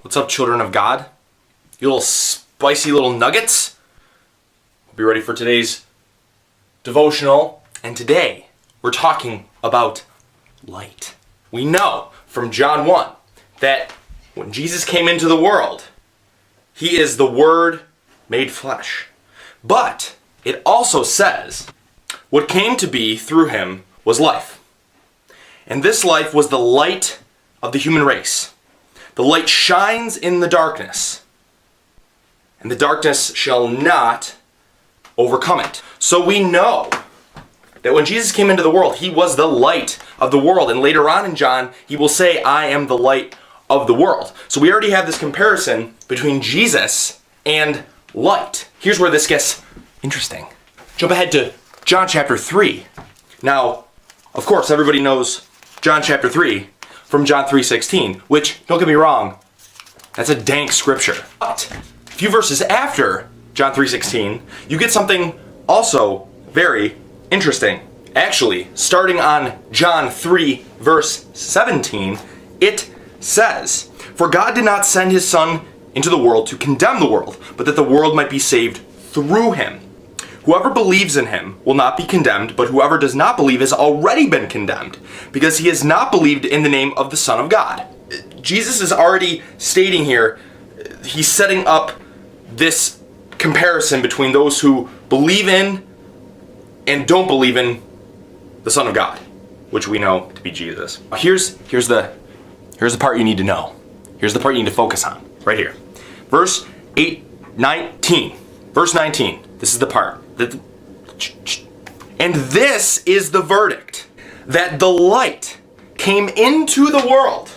What's up, children of God? You little spicy little nuggets? Be ready for today's devotional. And today, we're talking about light. We know from John 1 that when Jesus came into the world, he is the Word made flesh. But it also says, what came to be through him was life. And this life was the light of the human race. The light shines in the darkness, and the darkness shall not overcome it. So we know that when Jesus came into the world, he was the light of the world. And later on in John, he will say, I am the light of the world. So we already have this comparison between Jesus and light. Here's where this gets interesting. Jump ahead to John chapter 3. Now, of course, everybody knows John chapter 3 from John 3:16, which, don't get me wrong, that's a dank scripture. But a few verses after John 3:16, you get something also very interesting. Actually, starting on John 3 verse 17, it says, For God did not send his Son into the world to condemn the world, but that the world might be saved through him. Whoever believes in him will not be condemned, but whoever does not believe has already been condemned, because he has not believed in the name of the Son of God. Jesus is already stating here, he's setting up this comparison between those who believe in and don't believe in the Son of God, which we know to be Jesus. Here's the part you need to know. Here's the part you need to focus on, right here. Verse 19. Verse 19. This is the part. And this is the verdict, that the light came into the world,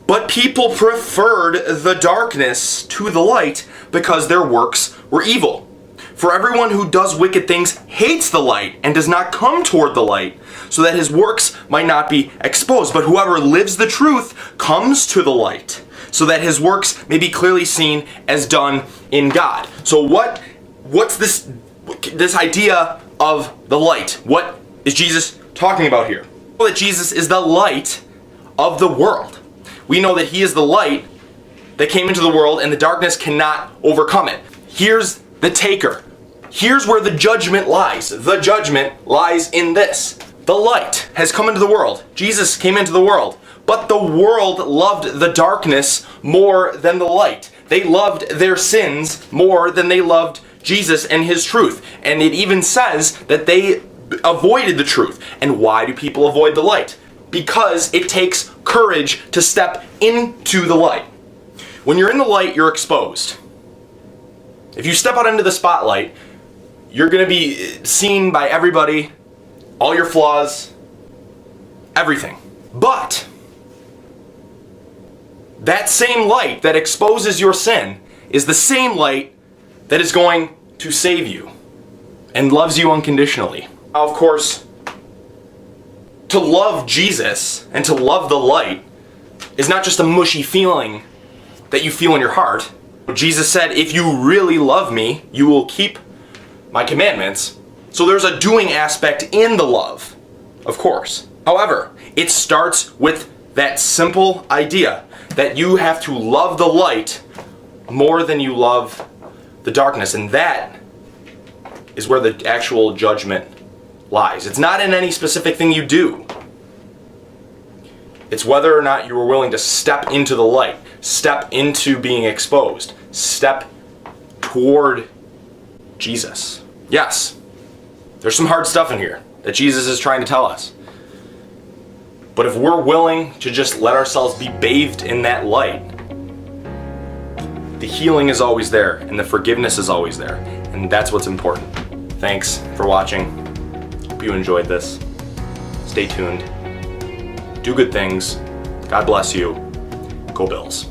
but people preferred the darkness to the light because their works were evil. For everyone who does wicked things hates the light and does not come toward the light, so that his works might not be exposed. But whoever lives the truth comes to the light, so that his works may be clearly seen as done in God. So what's this idea of the light? What is Jesus talking about here? We know that Jesus is the light of the world. We know that he is the light that came into the world and the darkness cannot overcome it. Here's the taker. Here's where the judgment lies. The judgment lies in this. The light has come into the world. Jesus came into the world. But the world loved the darkness more than the light. They loved their sins more than they loved Jesus and his truth. And it even says that they avoided the truth. And why do people avoid the light? Because it takes courage to step into the light. When you're in the light, you're exposed. If you step out into the spotlight, you're going to be seen by everybody, all your flaws, everything. But that same light that exposes your sin is the same light that is going to save you and loves you unconditionally. Now, of course, to love Jesus and to love the light is not just a mushy feeling that you feel in your heart. Jesus said, if you really love me, you will keep my commandments. So there's a doing aspect in the love, of course. However, it starts with that simple idea that you have to love the light more than you love the darkness. And that is where the actual judgment lies. It's not in any specific thing you do. It's whether or not you are willing to step into the light, step into being exposed, step toward Jesus. Yes, there's some hard stuff in here that Jesus is trying to tell us. But if we're willing to just let ourselves be bathed in that light, the healing is always there and the forgiveness is always there. And that's what's important. Thanks for watching. Hope you enjoyed this. Stay tuned. Do good things. God bless you. Go Bills.